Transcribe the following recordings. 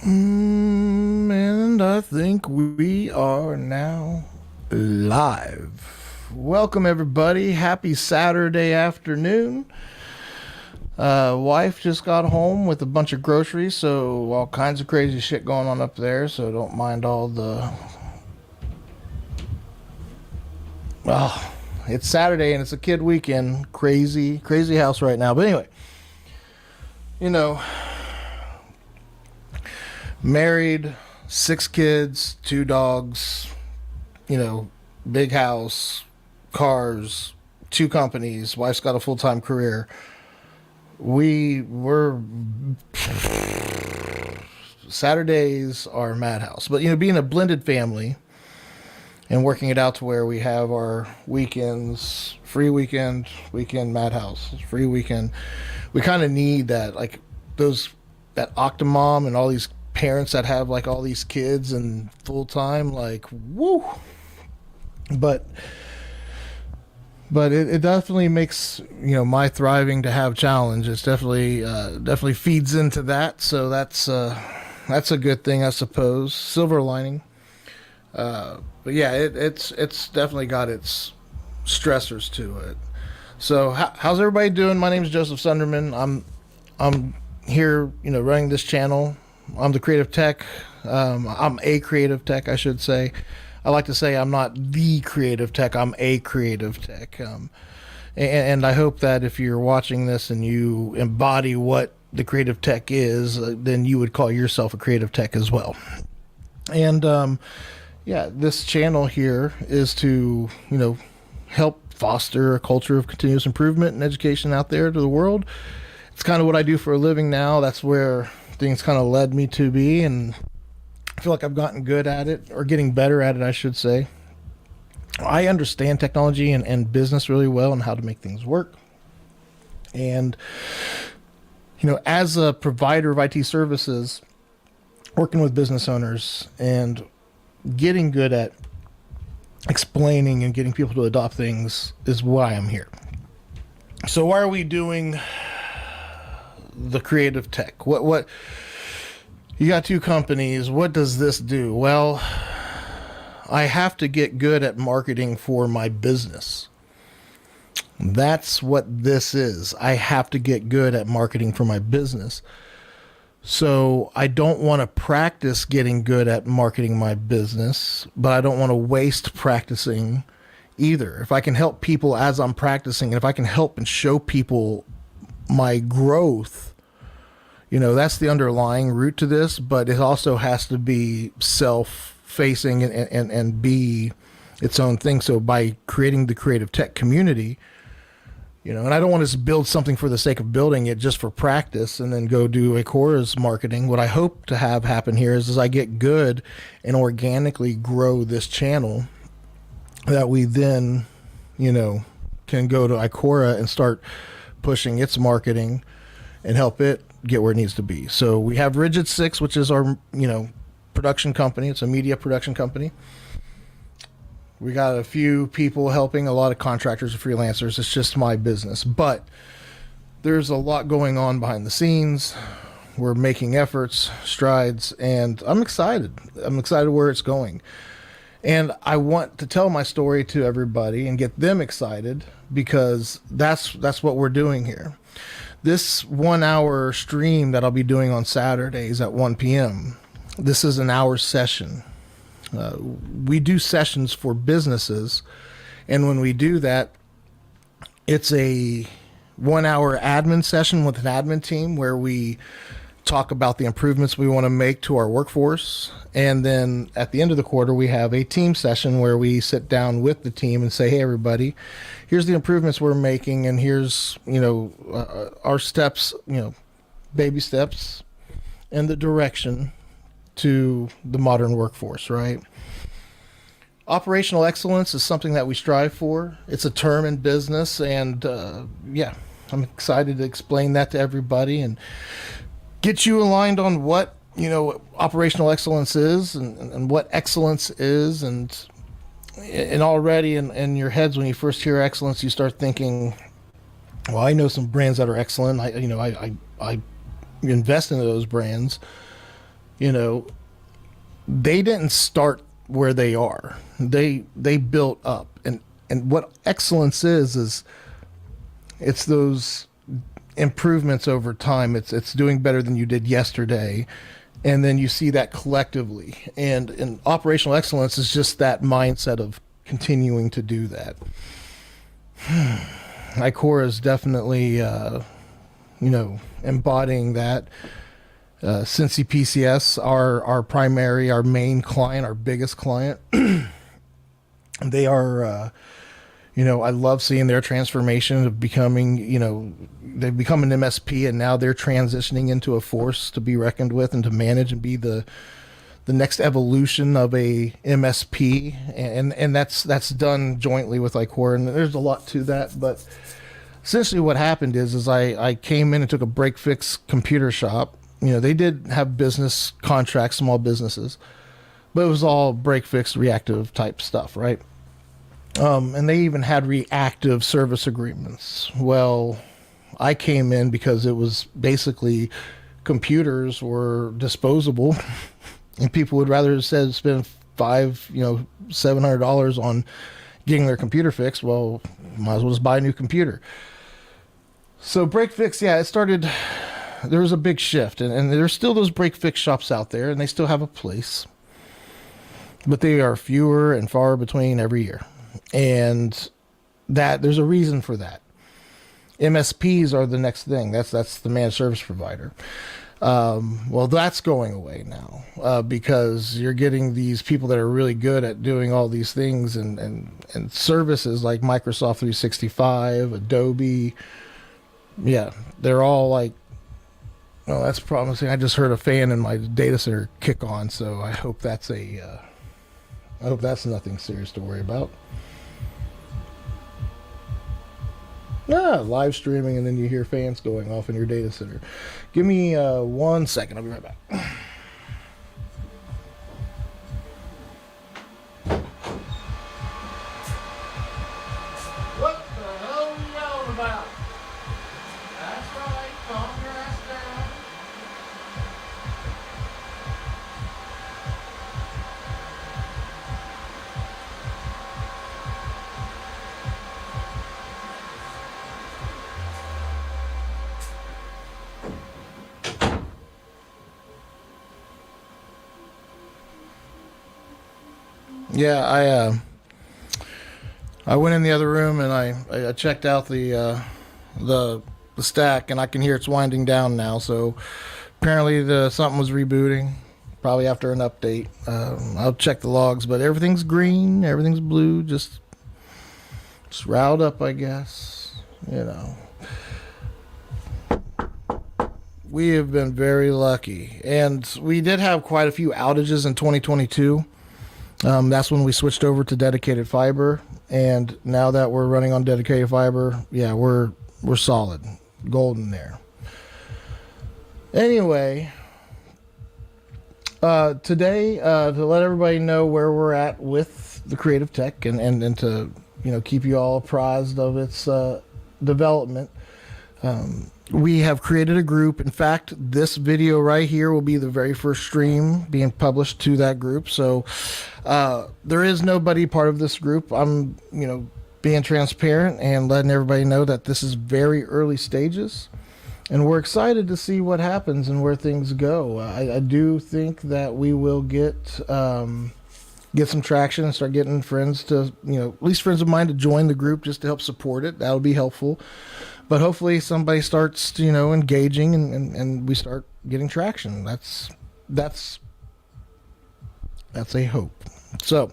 And I think we are now live. Welcome, everybody. Happy Saturday afternoon. Wife just got home with a bunch of groceries, so all kinds of crazy shit going on up there. So don't mind all the. Well, it's Saturday and it's a kid weekend. Crazy, crazy house right now. But anyway, you know, married, 6 kids, 2 dogs, big house, cars, 2 companies. Wife's got a full-time career. We were Saturdays are madhouse, but being a blended family and working it out to where we have our weekends, free weekend, madhouse, free weekend. We kind of need that, like that octomom and all these parents that have like all these kids and full time, like woo. But it definitely makes my thriving to have challenge. It's definitely feeds into that. So that's a good thing, I suppose. Silver lining. But yeah, it's definitely got its stressors to it. So how's everybody doing? My name is Joseph Sunderman. I'm here, running this channel. I'm the creative tech. I'm a creative tech, I should say. I like to say I'm not the creative tech. I'm a creative tech. And I hope that if you're watching this and you embody what the creative tech is, then you would call yourself a creative tech as well. And yeah, this channel here is to, help foster a culture of continuous improvement and education out there to the world. It's kind of what I do for a living now. That's where things kind of led me to be, and I feel like I've gotten good at it, or getting better at it, I should say. I understand technology and business really well and how to make things work. And, as a provider of IT services, working with business owners and getting good at explaining and getting people to adopt things is why I'm here. So why are we doing the creative tech? What you got 2 companies. What does this do? Well, I have to get good at marketing for my business. That's what this is. I have to get good at marketing for my business. So I don't want to practice getting good at marketing my business, but I don't want to waste practicing either. If I can help people as I'm practicing, and if I can help and show people my growth, that's the underlying root to this, but it also has to be self-facing and be its own thing. So by creating the creative tech community, and I don't want to just build something for the sake of building it just for practice and then go do Ikora's marketing. What I hope to have happen here is as I get good and organically grow this channel, that we then, can go to Ikora and start pushing its marketing and help it get where it needs to be. So we have Rigid 6, which is our, production company. It's a media production company. We got a few people helping, a lot of contractors and freelancers. It's just my business. But there's a lot going on behind the scenes. We're making efforts, strides, and I'm excited. I'm excited where it's going. And I want to tell my story to everybody and get them excited, because that's what we're doing here. This 1-hour stream that I'll be doing on Saturdays at 1 p.m., this is an hour session. We do sessions for businesses, and when we do that, it's a 1-hour admin session with an admin team where we talk about the improvements we want to make to our workforce. And then at the end of the quarter, we have a team session where we sit down with the team and say, hey, everybody, here's the improvements we're making, and here's, our steps, baby steps, and the direction to the modern workforce, right? Operational excellence is something that we strive for. It's a term in business, and yeah, I'm excited to explain that to everybody and get you aligned on what operational excellence is, and what excellence is, and already in your heads when you first hear excellence, you start thinking, well, I know some brands that are excellent. I invest in those brands. You know, they didn't start where they are. They built up, and what excellence is it's those improvements over time. It's doing better than you did yesterday, and then you see that collectively. And operational excellence is just that mindset of continuing to do that. Icora is definitely, embodying that. Cincy PCS, our main client, our biggest client. They are, I love seeing their transformation of becoming, they've become an MSP, and now they're transitioning into a force to be reckoned with and to manage and be the next evolution of a MSP. And that's done jointly with Icora. And there's a lot to that, but essentially what happened is I came in and took a break fix computer shop. They did have business contracts, small businesses, but it was all break fix reactive type stuff, right? And they even had reactive service agreements. Well, I came in because it was basically computers were disposable and people would rather spend $700 on getting their computer fixed. Well, might as well just buy a new computer. So break fix, it started, there was a big shift, and there's still those break fix shops out there, and they still have a place, but they are fewer and far between every year. And that there's a reason for that. MSPs are the next thing. That's the managed service provider. Well, that's going away now, because you're getting these people that are really good at doing all these things and services like Microsoft 365, Adobe. Yeah, they're all like, oh, that's promising. I just heard a fan in my data center kick on, so I hope that's nothing serious to worry about. Live streaming, and then you hear fans going off in your data center. Give me 1 second. I'll be right back. What the hell are you yelling about? That's right. Calm your ass down. Yeah, I went in the other room and I checked out the stack, and I can hear it's winding down now. So apparently something was rebooting, probably after an update. I'll check the logs, but everything's green, everything's blue, just riled up, I guess. We have been very lucky, and we did have quite a few outages in 2022. That's when we switched over to dedicated fiber, and now that we're running on dedicated fiber, we're solid, golden there. Anyway, today, to let everybody know where we're at with the creative tech, and to keep you all apprised of its development. We have created a group. In fact, this video right here will be the very first stream being published to that group. So there is nobody part of this group. I'm, being transparent and letting everybody know that this is very early stages, and we're excited to see what happens and where things go. I do think that we will get some traction and start getting friends to, at least friends of mine, to join the group just to help support it. That'll be helpful. But hopefully somebody starts, engaging and we start getting traction. That's a hope. So,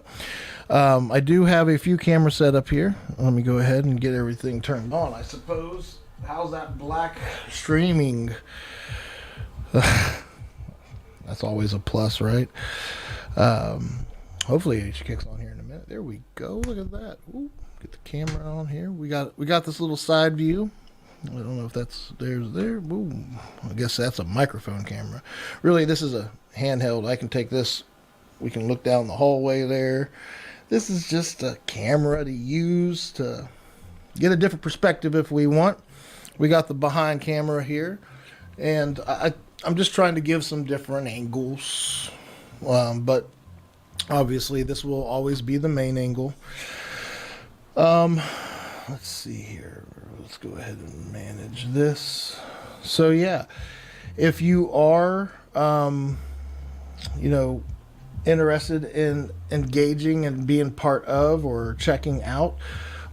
I do have a few cameras set up here. Let me go ahead and get everything turned on, I suppose. How's that black streaming? That's always a plus, right? Hopefully it kicks on here in a minute. There we go. Look at that. Ooh, get the camera on here. We got this little side view. I don't know if that's there. Boom. I guess that's a microphone camera. Really, this is a handheld. I can take this. We can look down the hallway there. This is just a camera to use to get a different perspective if we want. We got the behind camera here, and I'm just trying to give some different angles, but obviously this will always be the main angle. Let's see here. Let's go ahead and manage this. So yeah, if you are, you know, interested in engaging and being part of or checking out,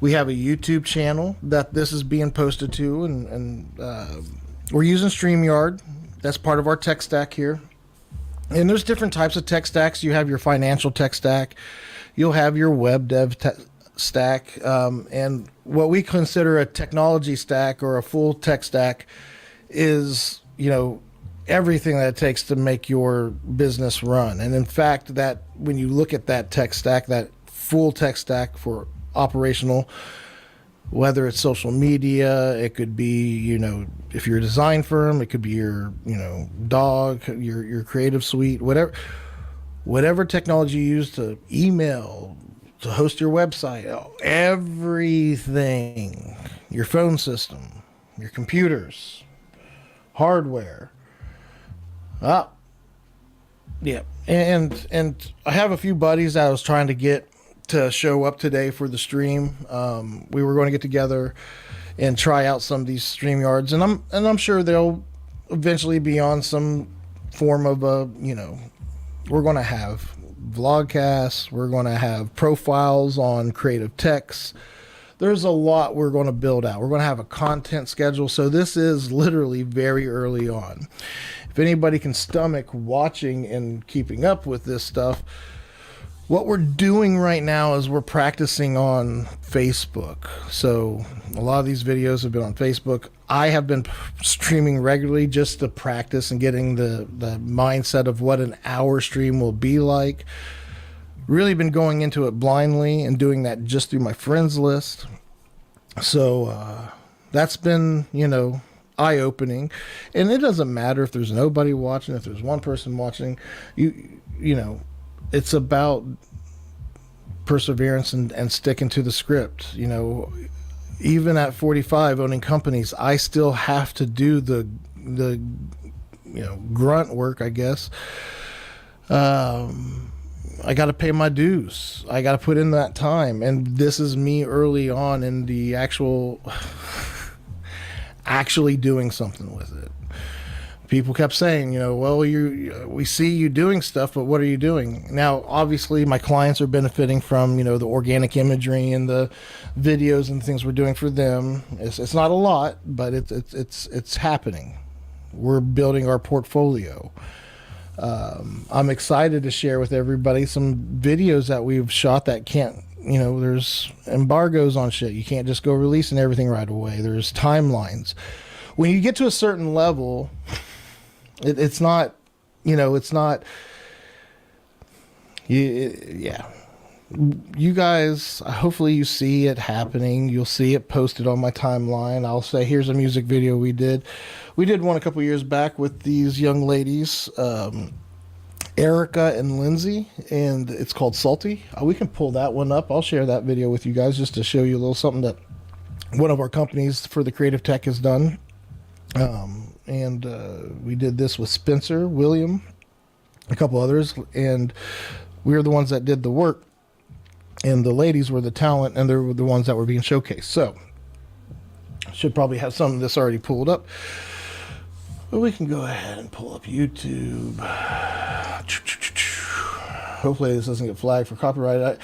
we have a YouTube channel that this is being posted to, and we're using StreamYard. That's part of our tech stack here. And there's different types of tech stacks. You have your financial tech stack, you'll have your web dev stack, and what we consider a technology stack or a full tech stack is, you know, everything that it takes to make your business run. And in fact, that when you look at that tech stack, that full tech stack for operational, whether it's social media, it could be, you know, if you're a design firm, it could be your, you know, dog, your creative suite, whatever technology you use, to email, to host your website, everything, your phone system, your computers, hardware. Yeah. And I have a few buddies that I was trying to get to show up today for the stream. We were going to get together and try out some of these StreamYards, and I'm sure they'll eventually be on some form of a, you know, we're going to have vlogcasts, we're going to have profiles on creative techs. There's a lot we're going to build out. We're going to have a content schedule. So this is literally very early on. If anybody can stomach watching and keeping up with this stuff, what we're doing right now is we're practicing on Facebook. So a lot of these videos have been on Facebook. I have been streaming regularly just to practice and getting the mindset of what an hour stream will be like. Really been going into it blindly and doing that just through my friends list. So that's been, you know, eye-opening. And it doesn't matter if there's nobody watching, if there's one person watching. You know, it's about perseverance and sticking to the script. You know, even at 45 owning companies, I still have to do the you know, grunt work, I guess. I got to pay my dues. I got to put in that time. And this is me early on in the actually doing something with it. People kept saying, you know, well, we see you doing stuff, but what are you doing? Now, obviously, my clients are benefiting from, you know, the organic imagery and the videos and things we're doing for them. It's not a lot, but it's happening. We're building our portfolio. I'm excited to share with everybody some videos that we've shot that can't, you know, there's embargoes on shit. You can't just go releasing everything right away. There's timelines. When you get to a certain level, it's not, you know, it's not, yeah. You guys, hopefully you see it happening. You'll see it posted on my timeline. I'll say, here's a music video we did. We did one a couple years back with these young ladies, Erica and Lindsay, and it's called Salty. We can pull that one up. I'll share that video with you guys just to show you a little something that one of our companies for the creative tech has done. And we did this with Spencer, William, a couple others, and we were the ones that did the work, and the ladies were the talent, and they were the ones that were being showcased. So should probably have some of this already pulled up, but we can go ahead and pull up YouTube. Hopefully this doesn't get flagged for copyright.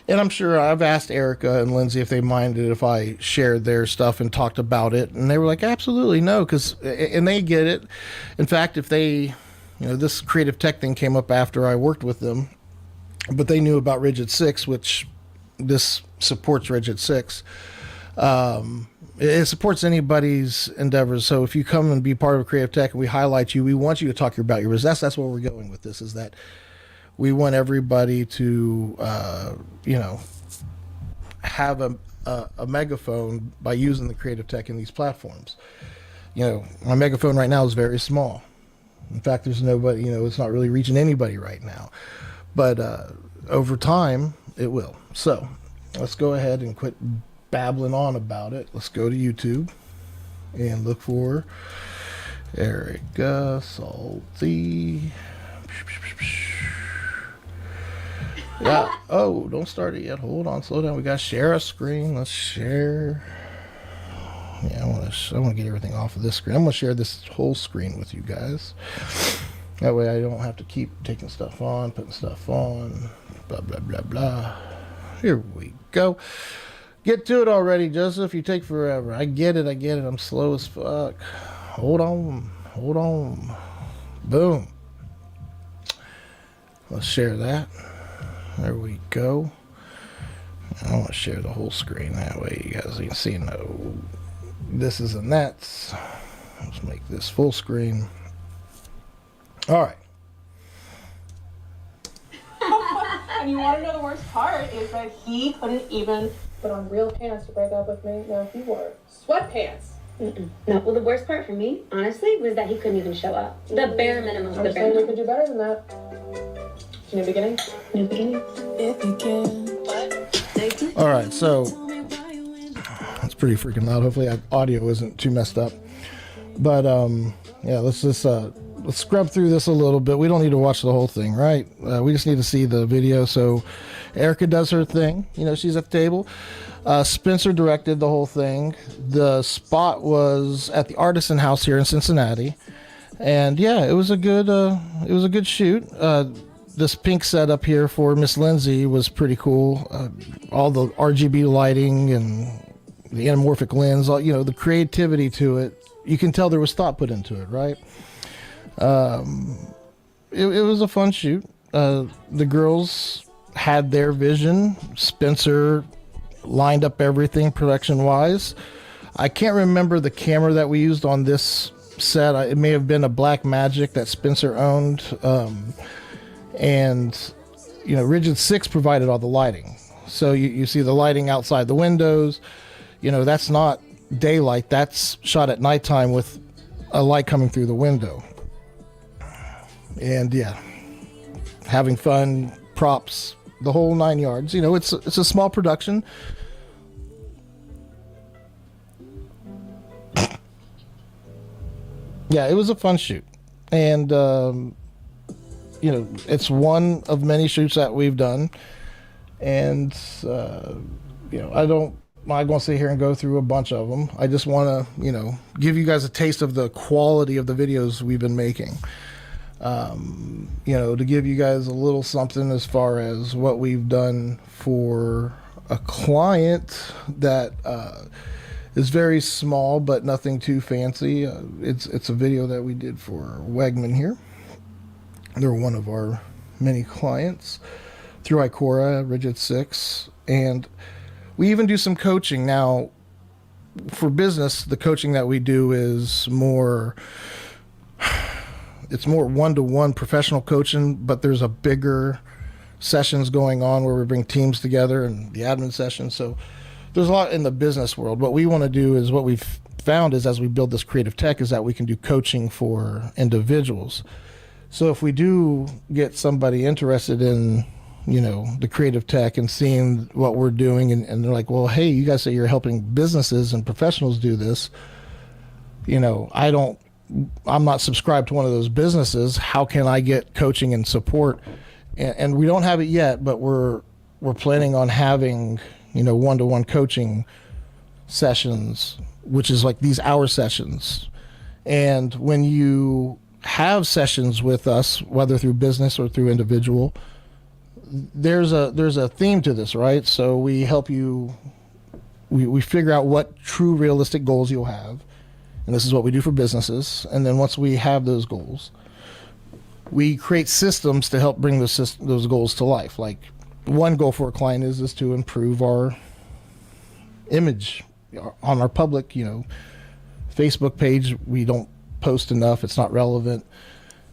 And I'm sure I've asked Erica and Lindsay if they minded if I shared their stuff and talked about it. And they were like, absolutely no, and they get it. In fact, if they, you know, this creative tech thing came up after I worked with them, but they knew about Rigid 6, which this supports Rigid 6. It supports anybody's endeavors. So if you come and be part of creative tech and we highlight you, we want you to talk about your business. That's where we're going with this, is that we want everybody to, you know, have a megaphone by using the creative tech in these platforms. You know, my megaphone right now is very small. In fact, there's nobody, you know, it's not really reaching anybody right now. But over time, it will. So let's go ahead and quit babbling on about it. Let's go to YouTube and look for There we go. Salty. Yeah. Oh, don't start it yet. Hold on. Slow down. We got to share a screen. Let's share. Yeah, I want to get everything off of this screen. I'm going to share this whole screen with you guys. That way I don't have to keep taking stuff on, putting stuff on, blah, blah, blah, blah. Here we go. Get to it already, Joseph. You take forever. I get it. I'm slow as fuck. Hold on. Boom. Let's share that. There we go. I want to share the whole screen. That way you guys can see no this is and that's. Let's make this full screen. All right. And you want to know the worst part is that he couldn't even put on real pants to break up with me. No, he wore sweatpants. No, well, the worst part for me, honestly, was that he couldn't even show up. The bare minimum. I'm just saying we could do better than that. New beginning? New beginning. If you can. All right, so it's pretty freaking loud. Hopefully, audio isn't too messed up. But yeah, let's scrub through this a little bit. We don't need to watch the whole thing, right? We just need to see the video. So Erica does her thing. You know, she's at the table. Spencer directed the whole thing. The spot was at the Artisan House here in Cincinnati, and yeah, it was a good shoot. This pink setup here for Miss Lindsay was pretty cool. All the RGB lighting and the anamorphic lens, all, you know, the creativity to it. You can tell there was thought put into it, right? It was a fun shoot. The girls had their vision. Spencer lined up everything production wise. I can't remember the camera that we used on this set. It may have been a Black Magic that Spencer owned. And you know, Rigid 6 provided all the lighting. So you see the lighting outside the windows. You know, that's not daylight. That's shot at nighttime with a light coming through the window. And yeah, having fun, props, the whole 9 yards. You know, it's a small production. Yeah, it was a fun shoot. And, you know, it's one of many shoots that we've done. And, you know, I'm not going to sit here and go through a bunch of them. I just want to, you know, give you guys a taste of the quality of the videos we've been making. You know, to give you guys a little something as far as what we've done for a client that is very small but nothing too fancy. It's a video that we did for Wegman here. They're one of our many clients through Icora, Rigid 6, and we even do some coaching. Now, for business, the coaching that we do is more one-to-one professional coaching, but there's a bigger sessions going on where we bring teams together and the admin sessions. So there's a lot in the business world. What we want to do is, what we've found is, as we build this creative tech, is that we can do coaching for individuals. So if we do get somebody interested in, you know, the creative tech and seeing what we're doing, and they're like, well, hey, you guys say you're helping businesses and professionals do this. You know, I'm not subscribed to one of those businesses. How can I get coaching and support? And we don't have it yet, but we're planning on having, you know, one-to-one coaching sessions, which is like these hour sessions. And when you have sessions with us, whether through business or through individual, there's a theme to this, right? So we help you, we figure out what true realistic goals you'll have. And this is what we do for businesses. And then once we have those goals, we create systems to help bring those goals to life. Like, one goal for a client is to improve our image on our public, you know, Facebook page. We don't post enough. It's not relevant,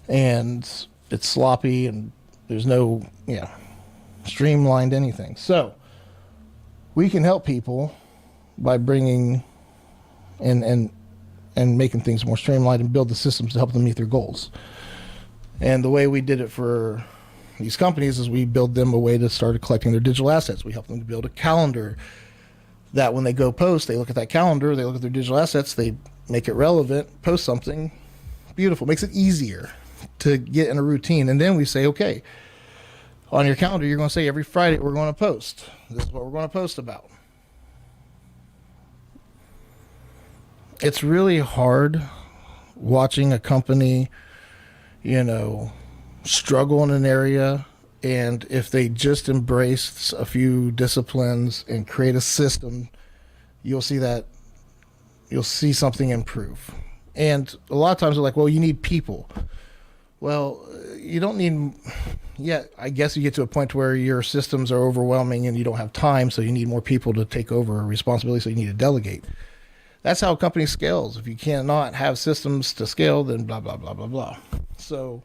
and it's sloppy, and there's no, streamlined anything. So we can help people by bringing and making things more streamlined and build the systems to help them meet their goals. And the way we did it for these companies is we build them a way to start collecting their digital assets. We help them to build a calendar that when they go post, they look at that calendar, they look at their digital assets, they make it relevant, post something, beautiful. Makes it easier to get in a routine. And then we say, okay, on your calendar, you're going to say every Friday we're going to post. This is what we're going to post about. It's really hard watching a company, struggle in an area, and if they just embrace a few disciplines and create a system, you'll see something improve. And a lot of times they're like, well, you need people. Well, you don't need, I guess you get to a point where your systems are overwhelming and you don't have time, so you need more people to take over a responsibility, so you need to delegate. That's how a company scales. If you cannot have systems to scale, then blah, blah, blah, blah, blah. So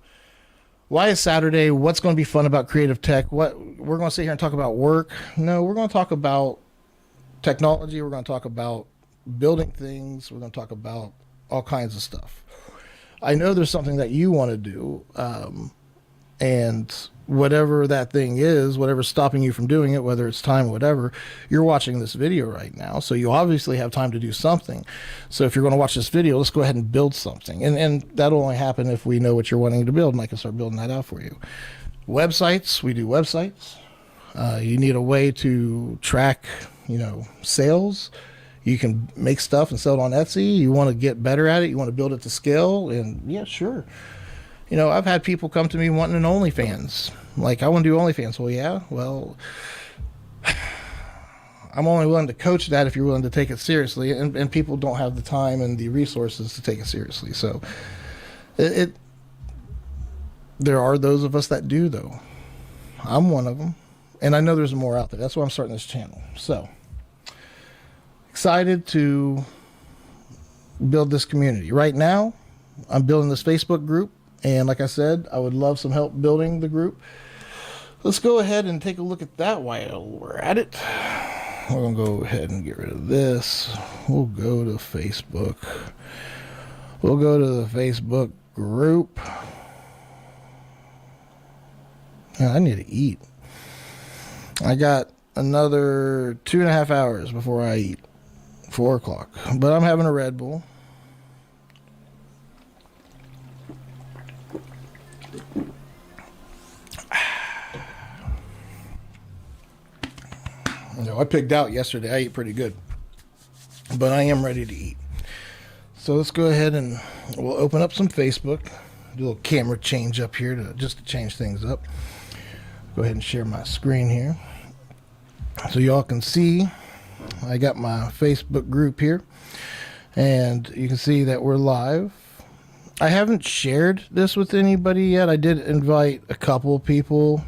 why is Saturday? What's going to be fun about creative tech? What we're going to sit here and talk about work? No, we're going to talk about technology. We're going to talk about building things. We're going to talk about all kinds of stuff. I know there's something that you want to do, and whatever that thing is, whatever's stopping you from doing it, whether it's time or whatever, you're watching this video right now, so you obviously have time to do something. So if you're going to watch this video, let's go ahead and build something, and that'll only happen if we know what you're wanting to build, and I can start building that out for you. Websites, we do websites. You need a way to track, sales. You can make stuff and sell it on Etsy. You want to get better at it. You want to build it to scale. And yeah, sure. I've had people come to me wanting an OnlyFans. Like, I want to do OnlyFans. Well, yeah. Well, I'm only willing to coach that if you're willing to take it seriously. And people don't have the time and the resources to take it seriously. So there are those of us that do, though. I'm one of them. And I know there's more out there. That's why I'm starting this channel. So excited to build this community. Right now, I'm building this Facebook group, and like I said, I would love some help building the group. Let's go ahead and take a look at that while we're at it. We're going to go ahead and get rid of this. We'll go to Facebook. We'll go to the Facebook group. I need to eat. I got another 2.5 hours before I eat. 4 o'clock, but I'm having a Red Bull. I pigged out yesterday. I ate pretty good, but I am ready to eat. So let's go ahead and we'll open up some Facebook. Do a little camera change up here just to change things up. Go ahead and share my screen here so y'all can see. I got my Facebook group here, and you can see that we're live. I haven't shared this with anybody yet. I did invite a couple of people.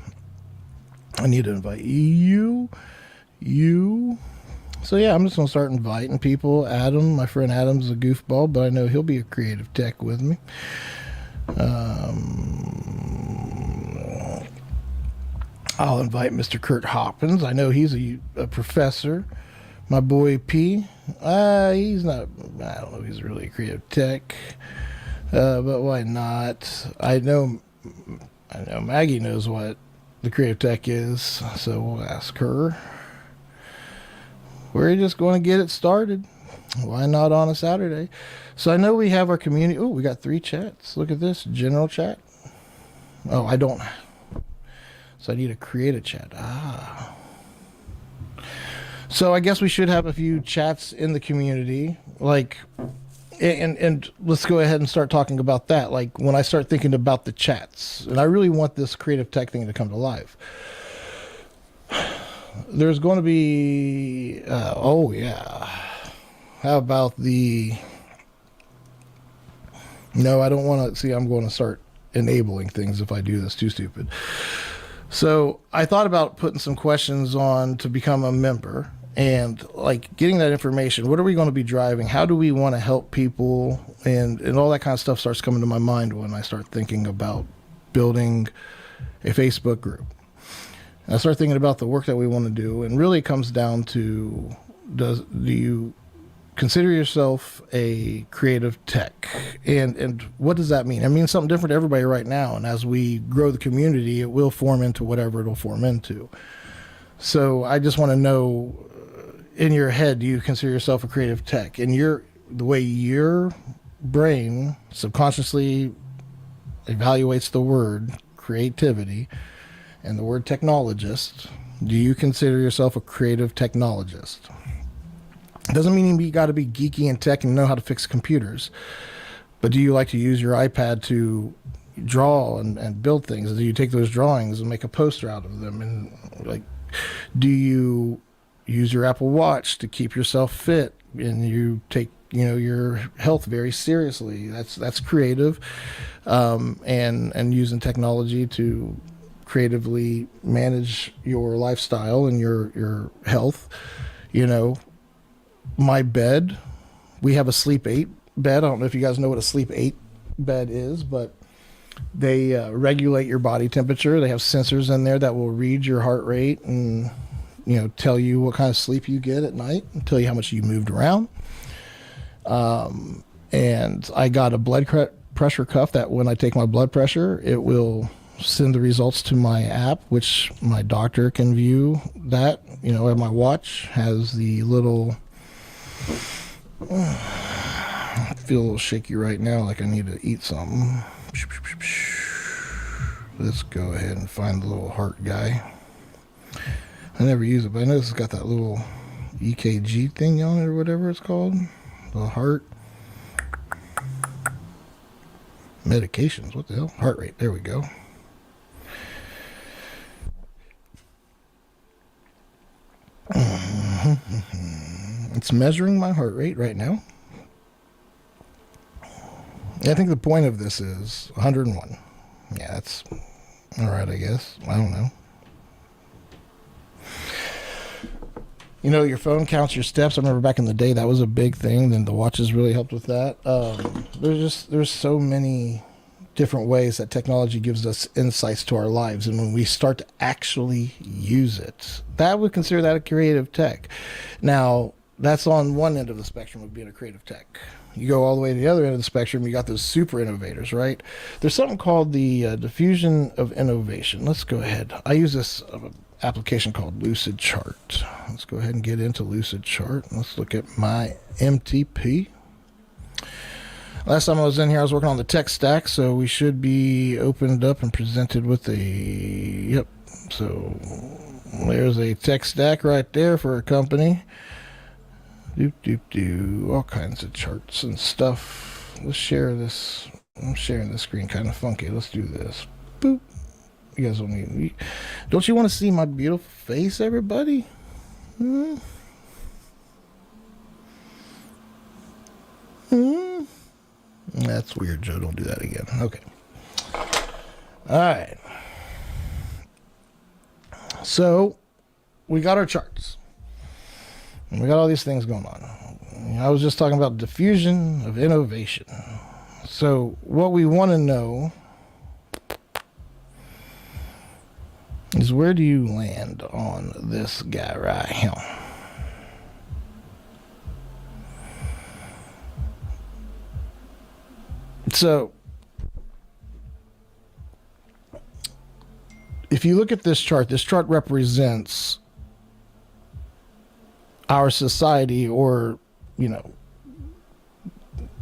I need to invite you. So yeah, I'm just going to start inviting people. Adam, my friend Adam's a goofball, but I know he'll be a creative tech with me. I'll invite Mr. Kurt Hoppins. I know he's a professor. My boy P, he's not, I don't know if he's really a creative tech, but why not? I know Maggie knows what the creative tech is, so we'll ask her. We're just going to get it started. Why not on a Saturday? So I know we have our community. Oh, we got 3 chats. Look at this, general chat. Oh, I don't. So I need to create a chat. So I guess we should have a few chats in the community, and let's go ahead and start talking about that. Like, when I start thinking about the chats, and I really want this creative tech thing to come to life. There's going to be, oh yeah. How about no, I don't want to, see, I'm going to start enabling things if I do this. Too stupid. So I thought about putting some questions on to become a member, and like getting that information. What are we going to be driving? How do we want to help people? And all that kind of stuff starts coming to my mind when I start thinking about building a Facebook group. And I start thinking about the work that we want to do, and really it comes down to, do you consider yourself a creative tech? And what does that mean? It means something different to everybody right now. And as we grow the community, it will form into whatever it'll form into. So I just want to know, in your head, do you consider yourself a creative tech? And the way you're brain subconsciously evaluates the word creativity and the word technologist, do you consider yourself a creative technologist? It doesn't mean you got to be geeky in tech and know how to fix computers, but do you like to use your iPad to draw and build things? Do you take those drawings and make a poster out of them? And like, do you use your Apple Watch to keep yourself fit, and you take your health very seriously? That's creative, and using technology to creatively manage your lifestyle and your health. My bed, we have a sleep 8 bed. I don't know if you guys know what a sleep 8 bed is, but they regulate your body temperature. They have sensors in there that will read your heart rate and tell you what kind of sleep you get at night and tell you how much you moved around. And I got a blood pressure cuff that when I take my blood pressure, it will send the results to my app, which my doctor can view. That my watch has the little I feel a little shaky right now, like I need to eat something. Let's go ahead and find the little heart guy. I never use it, but I know it's got that little EKG thing on it or whatever it's called. The heart medications. What the hell? Heart rate. There we go. It's measuring my heart rate right now. I think the point of this is 101. Yeah, that's all right, I guess. I don't know. Your phone counts your steps. I remember back in the day that was a big thing. Then the watches really helped with that. There's so many different ways that technology gives us insights to our lives, and when we start to actually use it, that would consider that a creative tech. Now, that's on one end of the spectrum of being a creative tech. You go all the way to the other end of the spectrum, you got those super innovators, right? There's something called the diffusion of innovation. Let's go ahead. I use this application called Lucid Chart. Let's go ahead and get into Lucid Chart. Let's look at my MTP. Last time I was in here, I was working on the tech stack, so we should be opened up and presented with yep. So there's a tech stack right there for a company. All kinds of charts and stuff. Let's share this. I'm sharing the screen kind of funky. Let's do this. Boop. You guys don't you want to see my beautiful face, everybody? That's weird, Joe. Don't do that again. Okay. All right. So we got our charts. And we got all these things going on. I was just talking about diffusion of innovation. So what we want to know is, where do you land on this guy right here? So if you look at this chart represents our society, or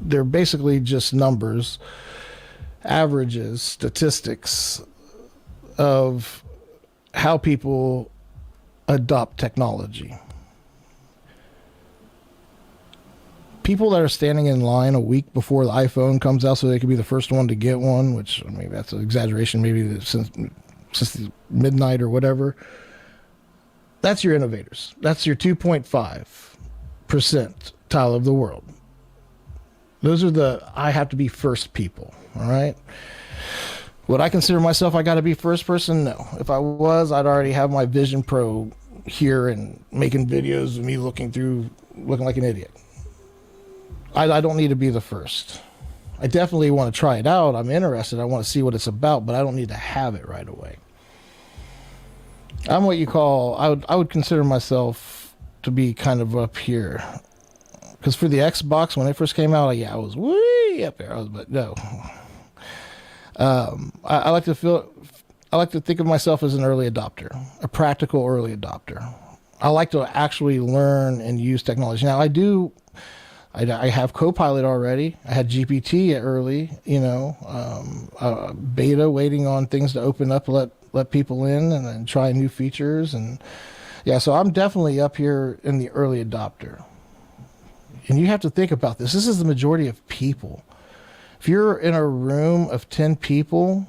they're basically just numbers, averages, statistics of how people adopt technology. People that are standing in line a week before the iPhone comes out so they could be the first one to get one, which, I mean, that's an exaggeration, maybe since midnight or whatever. That's your innovators. That's your 2.5 percentile of the world. Those are the I have to be first people. All right. Would I consider myself I got to be first person? No. If I was, I'd already have my Vision Pro here and making videos of me looking like an idiot. I don't need to be the first. I definitely want to try it out. I'm interested. I want to see what it's about, but I don't need to have it right away. I'm what you call, I would consider myself to be kind of up here. Because for the Xbox, when it first came out, I was way up there. But no. I like to think of myself as an early adopter, a practical early adopter. I like to actually learn and use technology. Now, I do I have Copilot already. I had GPT early, beta waiting on things to open up, let people in, and then try new features. And yeah, so I'm definitely up here in the early adopter. And you have to think about this. This is the majority of people. If you're in a room of 10 people,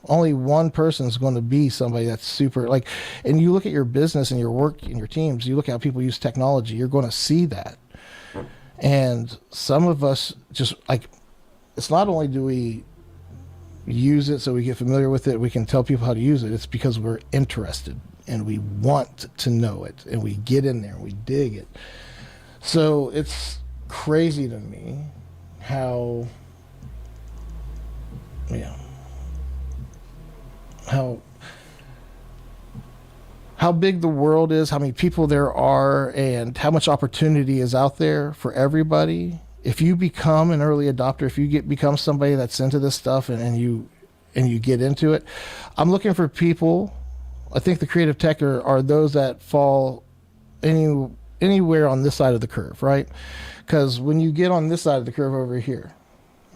only one person is going to be somebody that's super like, and you look at your business and your work and your teams, you look at how people use technology, you're going to see that. And some of us just like, it's not only do we use it so we get familiar with it, we can tell people how to use it. It's because we're interested and we want to know it, and we get in there and we dig it. So it's crazy to me how, how big the world is, how many people there are, and how much opportunity is out there for everybody. If you become an early adopter, if you become somebody that's into this stuff and you get into it, I'm looking for people. I think the creative tech are those that fall anywhere on this side of the curve, right? Because when you get on this side of the curve over here,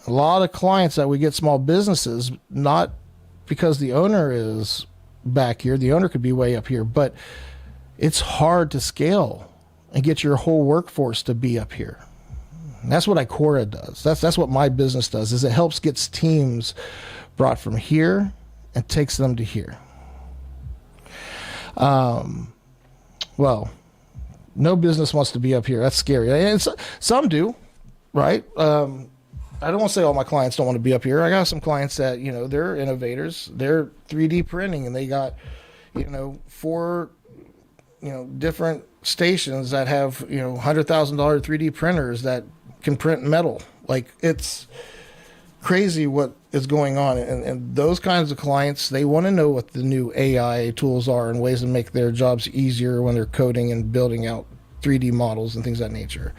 a lot of clients that we get, small businesses, not because the owner is back here, the owner could be way up here, but it's hard to scale and get your whole workforce to be up here. And that's what Icora does. That's what my business does, is it helps gets teams brought from here and takes them to here. Well, no business wants to be up here. That's scary. And some do, right? I don't want to say all my clients don't want to be up here. I got some clients that, they're innovators. They're 3D printing, and they got, 4, different stations that have, $100,000 3D printers that can print metal. Like, it's crazy what is going on. And those kinds of clients, they want to know what the new AI tools are and ways to make their jobs easier when they're coding and building out 3D models and things of that nature.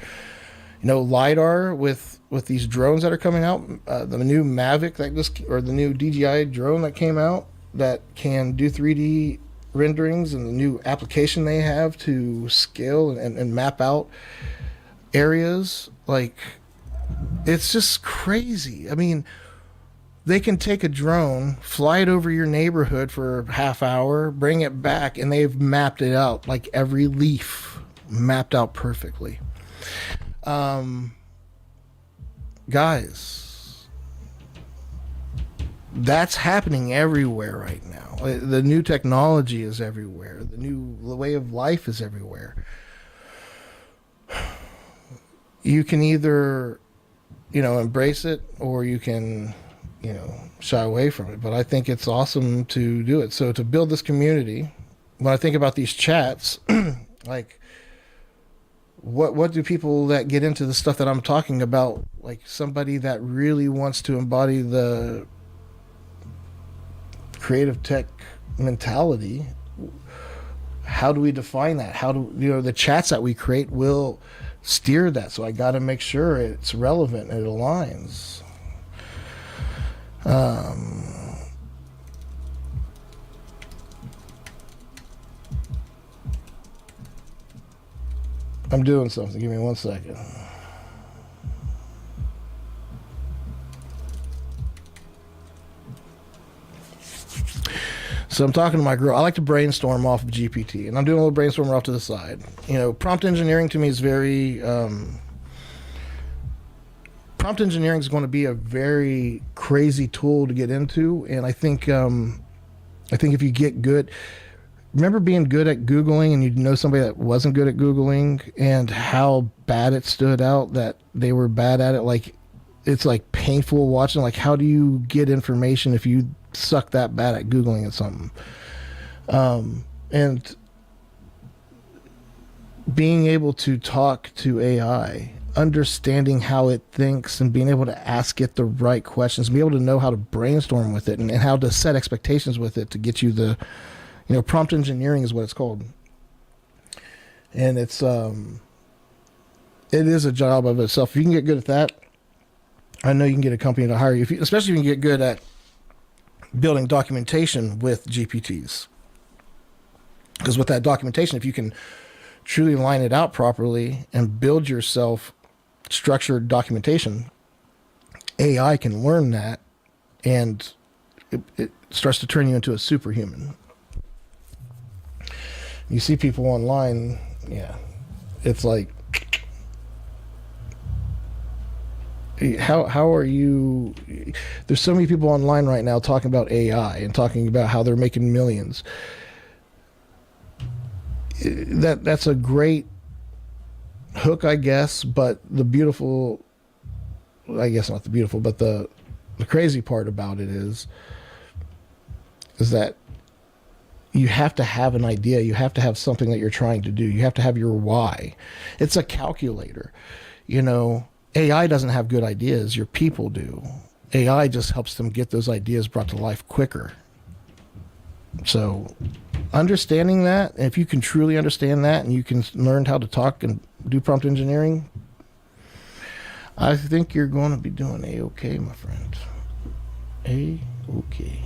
LiDAR with these drones that are coming out, the new Mavic or the new DJI drone that came out that can do 3D renderings, and the new application they have to scale and map out areas. Like, it's just crazy. I mean, they can take a drone, fly it over your neighborhood for a half hour, bring it back, and they've mapped it out, like every leaf mapped out perfectly. Guys, that's happening everywhere right now. The new technology is everywhere. The way of life is everywhere. You can either, embrace it, or you can, shy away from it. But I think it's awesome to do it. So to build this community, when I think about these chats, like, what do people that get into the stuff that I'm talking about, like somebody that really wants to embody the creative tech mentality, how do we define that? How do the chats that we create will steer that? So I got to make sure it's relevant and it aligns. I'm doing something. Give me 1 second. So I'm talking to my girl. I like to brainstorm off of GPT, and I'm doing a little brainstorming off to the side. Prompt engineering to me is very... prompt engineering is going to be a very crazy tool to get into, and I think if you get good... Remember being good at Googling, and you'd know somebody that wasn't good at Googling, and how bad it stood out that they were bad at it? Like, it's like painful watching. Like, how do you get information if you suck that bad at Googling at something? And being able to talk to AI, understanding how it thinks, and being able to ask it the right questions, be able to know how to brainstorm with it, and how to set expectations with it to get you the... prompt engineering is what it's called. And it is a job of itself. If you can get good at that, I know you can get a company to hire you, especially if you can get good at building documentation with GPTs. Because with that documentation, if you can truly line it out properly and build yourself structured documentation, AI can learn that, and it starts to turn you into a superhuman. You see people online, yeah, it's like, how are you? There's so many people online right now talking about AI and talking about how they're making millions. That's a great hook, I guess, but the beautiful, I guess not the beautiful, but the crazy part about it is that you have to have an idea. You have to have something that you're trying to do. You have to have your why. It's a calculator. You know, AI doesn't have good ideas. Your people do. AI just helps them get those ideas brought to life quicker. So understanding that, if you can truly understand that and you can learn how to talk and do prompt engineering, I think you're going to be doing A-okay, my friend. A-okay.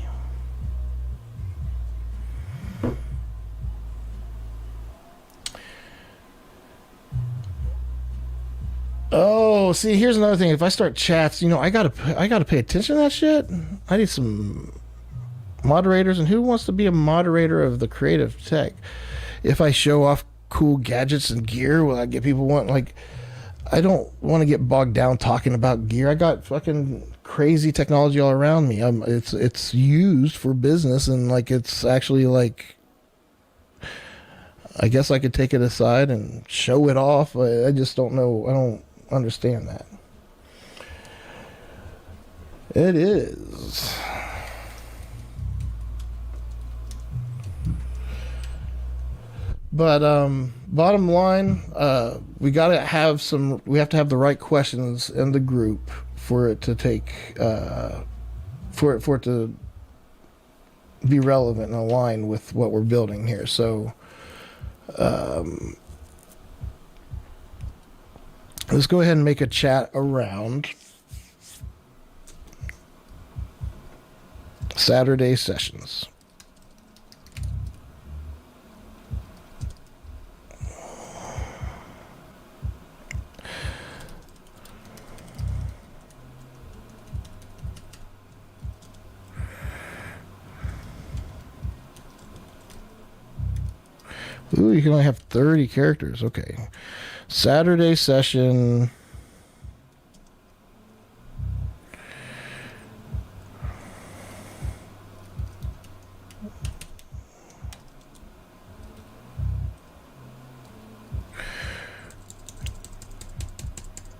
Oh, see, here's another thing. If I start chats, I gotta pay attention to that shit. I need some moderators, and who wants to be a moderator of the creative tech? If I show off cool gadgets and gear, will I get people I don't want to get bogged down talking about gear. I got fucking crazy technology all around me. It's used for business, and it's actually I guess I could take it aside and show it off. I just don't know. I don't understand that. It is. But bottom line, we have to have the right questions in the group for it to take for it to be relevant and align with what we're building here. So let's go ahead and make a chat around Saturday sessions. Ooh, you can only have 30 characters. Okay. Saturday session.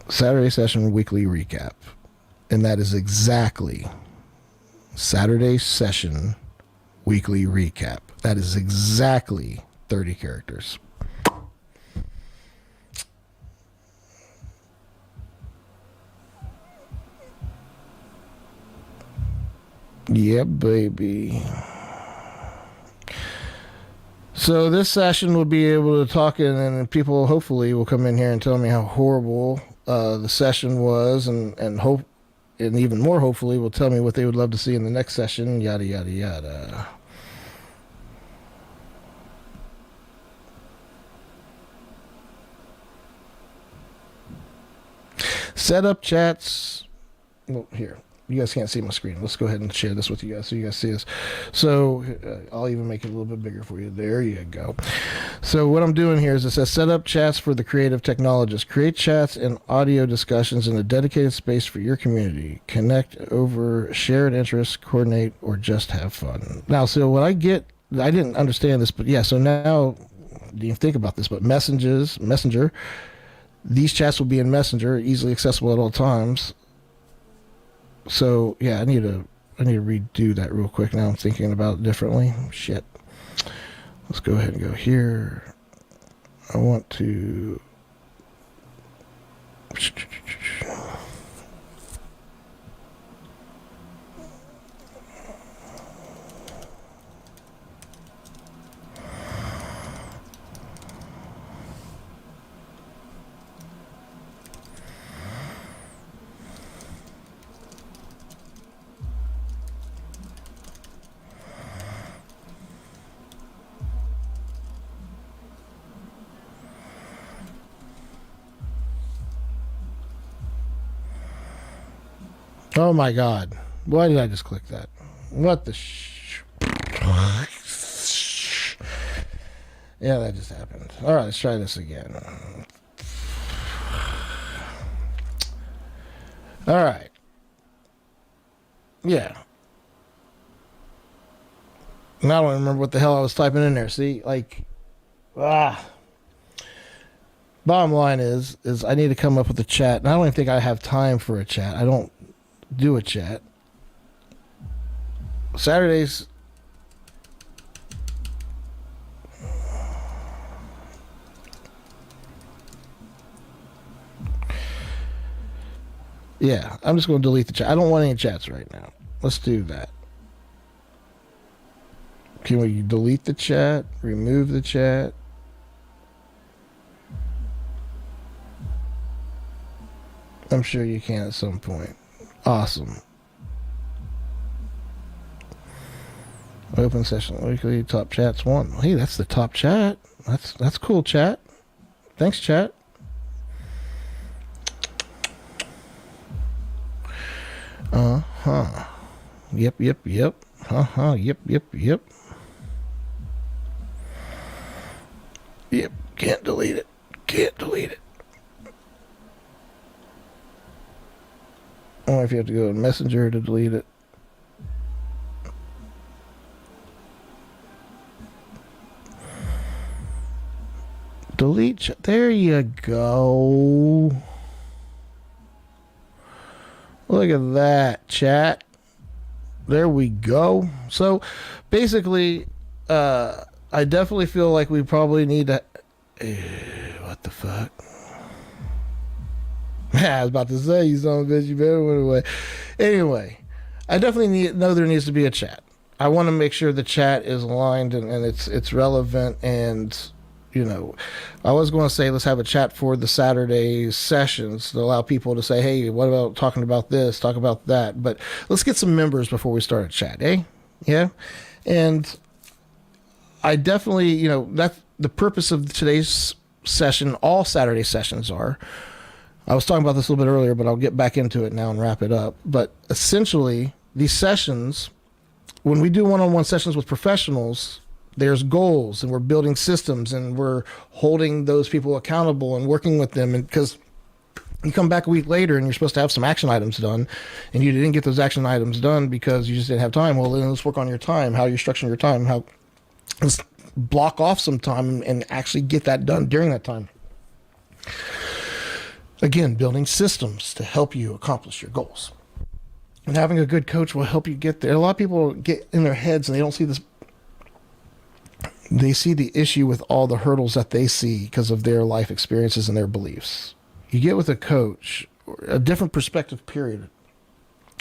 Saturday session weekly recap. And that is exactly Saturday session weekly recap. That is exactly 30 characters. Yeah, baby. So this session will be able to talk, and people hopefully will come in here and tell me how horrible the session was, and even more hopefully will tell me what they would love to see in the next session. Yada yada yada. Set up chats. Well, here. You guys can't see my screen. Let's go ahead and share this with you guys so you guys see this. So I'll even make it a little bit bigger for you. There you go. So what I'm doing here is it says set up chats for the creative technologist. Create chats and audio discussions in a dedicated space for your community. Connect over shared interests, coordinate, or just have fun. Now, so what I didn't understand this, but yeah, so now you can think about this, but Messenger, these chats will be in Messenger, easily accessible at all times. So yeah, I need to redo that real quick. Now I'm thinking about it differently. Shit. Let's go ahead and go here. I want to. Oh my God. Why did I just click that? What the Yeah, that just happened. All right, let's try this again. All right. Yeah. Now I don't remember what the hell I was typing in there. See, like, bottom line is I need to come up with a chat. And I don't even think I have time for a chat. I don't do a chat. Saturdays. Yeah, I'm just going to delete the chat. I don't want any chats right now. Let's do that. Can we delete the chat? Remove the chat? I'm sure you can at some point. Awesome. Open session weekly top chats 1. Hey, that's the top chat. That's cool, chat. Thanks, chat. Uh-huh. Yep. Uh-huh. Yep. Yep. Can't delete it. I don't know if you have to go to Messenger to delete it. Delete. There you go. Look at that, chat. There we go. So, basically, I definitely feel like we probably need to... what the fuck? I was about to say, you son of a bitch, you better went away. Anyway, I definitely know there needs to be a chat. I want to make sure the chat is aligned and it's relevant. And, you know, I was going to say let's have a chat for the Saturday sessions to allow people to say, hey, what about talking about this, talk about that. But let's get some members before we start a chat, eh? Yeah? And I definitely, you know, that's the purpose of today's session. All Saturday sessions are. I was talking about this a little bit earlier, but I'll get back into it now and wrap it up. But essentially, these sessions, when we do one-on-one sessions with professionals, there's goals and we're building systems and we're holding those people accountable and working with them. And because you come back a week later and you're supposed to have some action items done and you didn't get those action items done because you just didn't have time. Well, then let's work on your time, how you're structuring your time, let's block off some time and actually get that done during that time. Again, building systems to help you accomplish your goals. And having a good coach will help you get there. A lot of people get in their heads and they don't see this. They see the issue with all the hurdles that they see because of their life experiences and their beliefs. You get with a coach, a different perspective, period.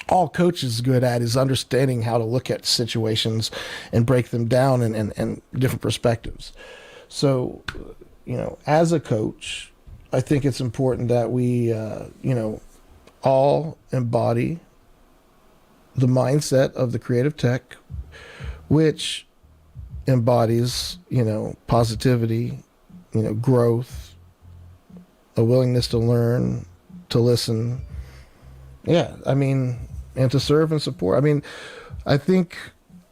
All coach is good at is understanding how to look at situations and break them down and different perspectives. So, you know, as a coach, I think it's important that we, you know, all embody the mindset of the creative tech, which embodies, you know, positivity, you know, growth, a willingness to learn, to listen. Yeah, I mean, and to serve and support. I mean, I think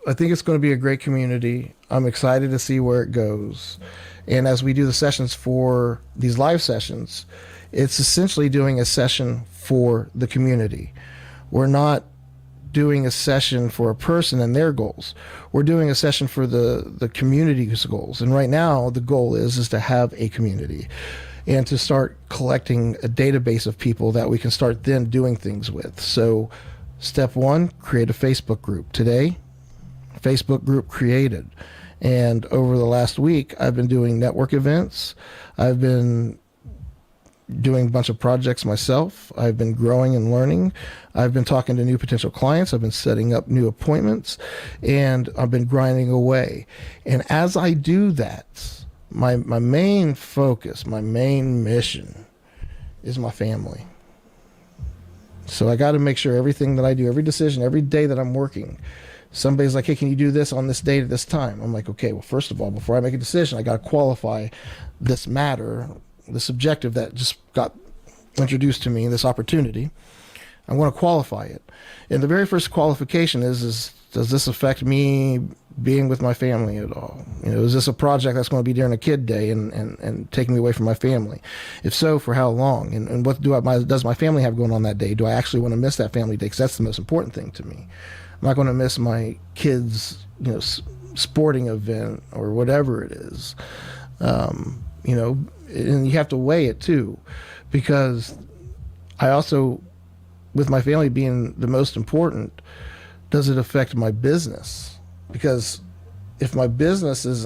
it's going to be a great community. I'm excited to see where it goes. And as we do the sessions for these live sessions, it's essentially doing a session for the community. We're not doing a session for a person and their goals. We're doing a session for the community's goals. And right now, the goal is to have a community and to start collecting a database of people that we can start then doing things with. So step 1, create a Facebook group. Today, Facebook group created. And over the last week, I've been doing network events. I've been doing a bunch of projects myself. I've been growing and learning. I've been talking to new potential clients. I've been setting up new appointments, and I've been grinding away. And as I do that, my main focus, my main mission is my family. So I got to make sure everything that I do, every decision, every day that I'm working, somebody's like, hey, can you do this on this date at this time? I'm like, okay, well, first of all, before I make a decision, I got to qualify this matter, this objective that just got introduced to me, this opportunity. I want to qualify it. And the very first qualification is does this affect me being with my family at all? Is this a project that's going to be during a kid day and taking me away from my family? If so, for how long? And what does my family have going on that day? Do I actually want to miss that family day? Because that's the most important thing to me. I'm not going to miss my kids, sporting event or whatever it is. And you have to weigh it too, because I also, with my family being the most important, does it affect my business? Because if my business is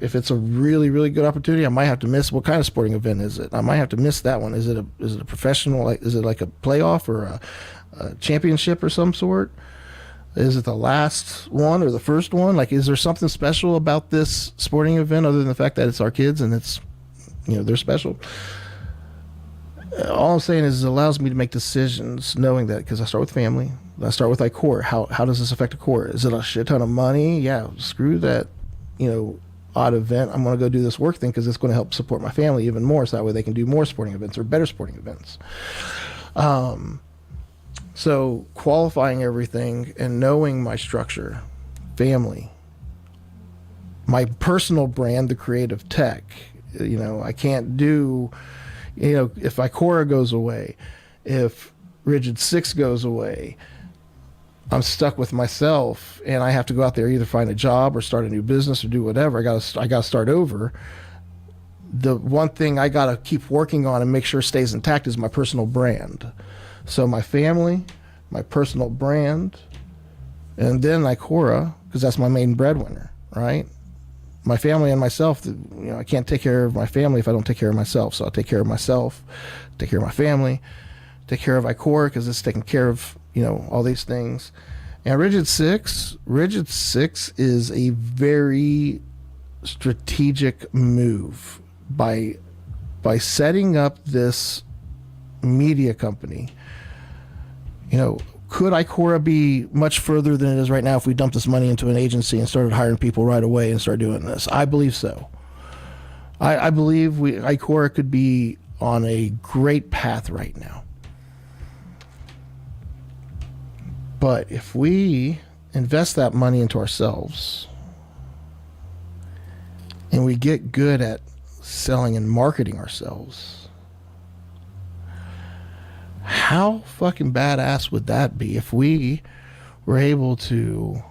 if it's a really, really good opportunity, I might have to miss. What kind of sporting event is it? I might have to miss that one. Is it a professional? Is it like a playoff or a championship or some sort? Is it the last one or the first one? Is there something special about this sporting event other than the fact that it's our kids and it's, they're special? All I'm saying is it allows me to make decisions knowing that, because I start with family. I start with core. How does this affect a core? Is it a shit ton of money? Yeah, screw that, odd event. I'm going to go do this work thing because it's going to help support my family even more, so that way they can do more sporting events or better sporting events. So qualifying everything and knowing my structure, family, my personal brand, the creative tech. I can't do, if Icora goes away, if Rigid 6 goes away, I'm stuck with myself and I have to go out there, either find a job or start a new business or do whatever. I gotta start over. The one thing I gotta keep working on and make sure stays intact is my personal brand. So my family, my personal brand, and then Icora, because that's my main breadwinner, right? My family and myself, I can't take care of my family if I don't take care of myself. So I'll take care of myself, take care of my family, take care of Icora because it's taking care of, all these things. And Rigid 6 is a very strategic move by setting up this media company. Could Icora be much further than it is right now if we dumped this money into an agency and started hiring people right away and start doing this? I believe so. I believe Icora could be on a great path right now. But if we invest that money into ourselves and we get good at selling and marketing ourselves, how fucking badass would that be if we were able to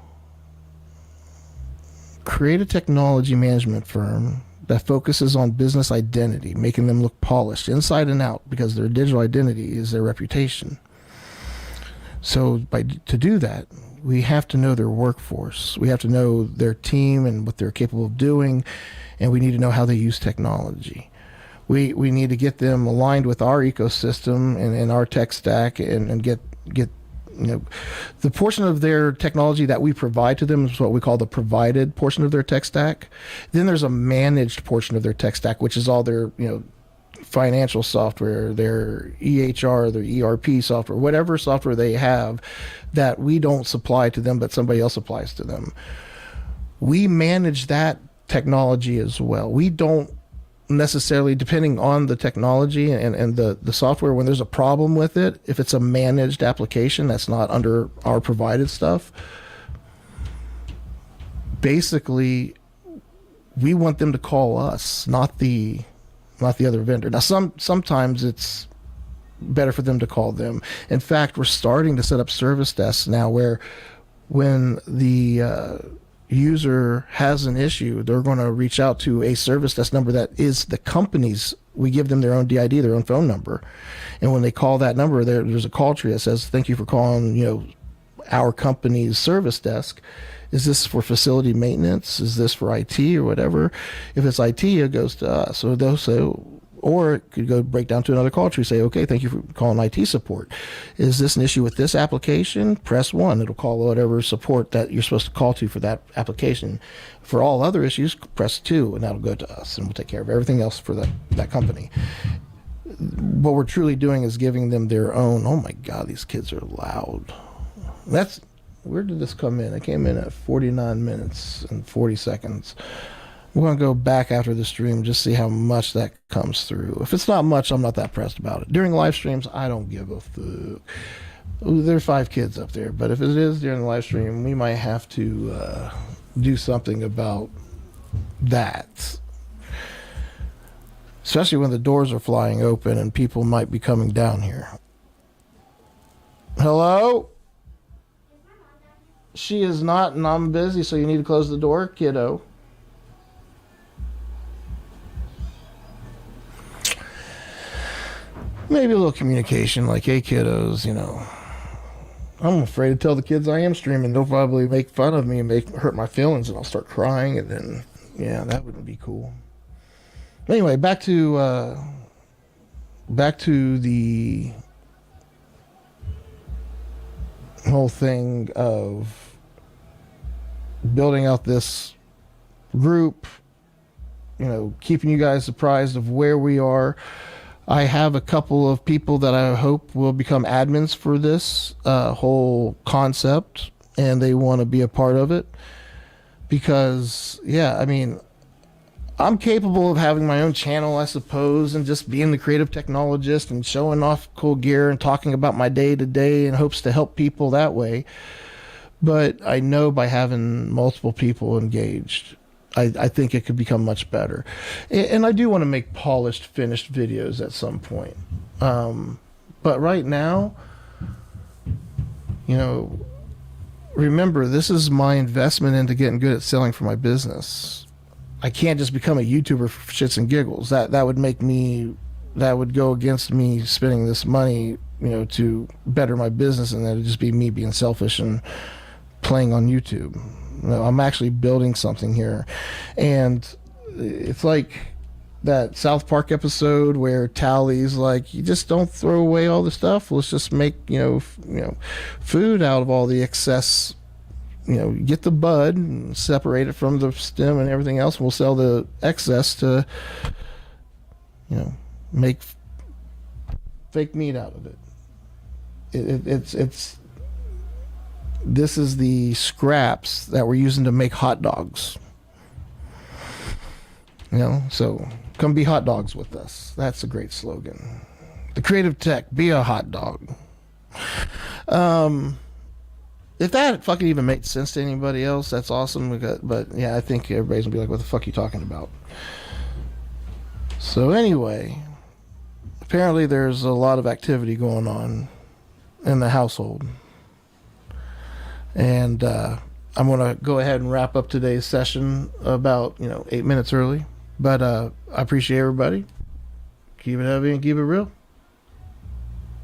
create a technology management firm that focuses on business identity, making them look polished inside and out, because their digital identity is their reputation. So to do that, we have to know their workforce. We have to know their team and what they're capable of doing, and we need to know how they use technology. We need to get them aligned with our ecosystem and our tech stack and get the portion of their technology that we provide to them is what we call the provided portion of their tech stack. Then there's a managed portion of their tech stack, which is all their financial software, their EHR, their ERP software, whatever software they have that we don't supply to them but somebody else supplies to them. We manage that technology as well. We don't necessarily, depending on the technology and the software, when there's a problem with it, if it's a managed application that's not under our provided stuff, basically we want them to call us, not the other vendor. Now sometimes it's better for them to call them. In fact, we're starting to set up service desks now where when the user has an issue, they're going to reach out to a service desk number that is the company's. We give them their own DID, their own phone number, and when they call that number, there's a call tree that says, "Thank you for calling, our company's service desk. Is this for facility maintenance? Is this for IT or whatever?" If it's IT, it goes to us, or it could go break down to another call tree. Say, "Okay, thank you for calling IT support. Is this an issue with this application? Press 1. It'll call whatever support that you're supposed to call to for that application. For all other issues, press 2, and that'll go to us, and we'll take care of everything else for that company." What we're truly doing is giving them their own. Oh my God, these kids are loud. Where did this come in? It came in at 49 minutes and 40 seconds. We're going to go back after the stream and just see how much that comes through. If it's not much, I'm not that pressed about it. During live streams, I don't give a fuck. Ooh, there are 5 kids up there, but if it is during the live stream, we might have to do something about that. Especially when the doors are flying open and people might be coming down here. Hello? She is not, and I'm busy, so you need to close the door, kiddo. Maybe a little communication, like, hey, kiddos, you know. I'm afraid to tell the kids I am streaming. They'll probably make fun of me and hurt my feelings, and I'll start crying, and then, yeah, that wouldn't be cool. Anyway, back to the whole thing of building out this group, you know, keeping you guys apprised of where we are. I have a couple of people that I hope will become admins for this whole concept, and they want to be a part of it because, yeah, I mean, I'm capable of having my own channel, I suppose, and just being the creative technologist and showing off cool gear and talking about my day to day in hopes to help people that way. But I know by having multiple people engaged, I think it could become much better. And I do want to make polished, finished videos at some point. But right now, you know, remember, this is my investment into getting good at selling for my business. I can't just become a YouTuber for shits and giggles. That would go against me spending this money, you know, to better my business, and that would just be me being selfish and playing on YouTube. No, I'm actually building something here. And it's like that South Park episode where Tally's like, you just don't throw away all the stuff. Let's just make, you know, food out of all the excess. You know, get the bud and separate it from the stem and everything else. We'll sell the excess to, you know, make fake meat out of it. It's this is the scraps that we're using to make hot dogs. You know, so come be hot dogs with us. That's a great slogan. The creative tech, be a hot dog. If that fucking even made sense to anybody else, that's awesome. But yeah, I think everybody's gonna be like, what the fuck are you talking about? So anyway, apparently there's a lot of activity going on in the household. And I'm gonna go ahead and wrap up today's session about, 8 minutes early. But I appreciate everybody. Keep it heavy and keep it real.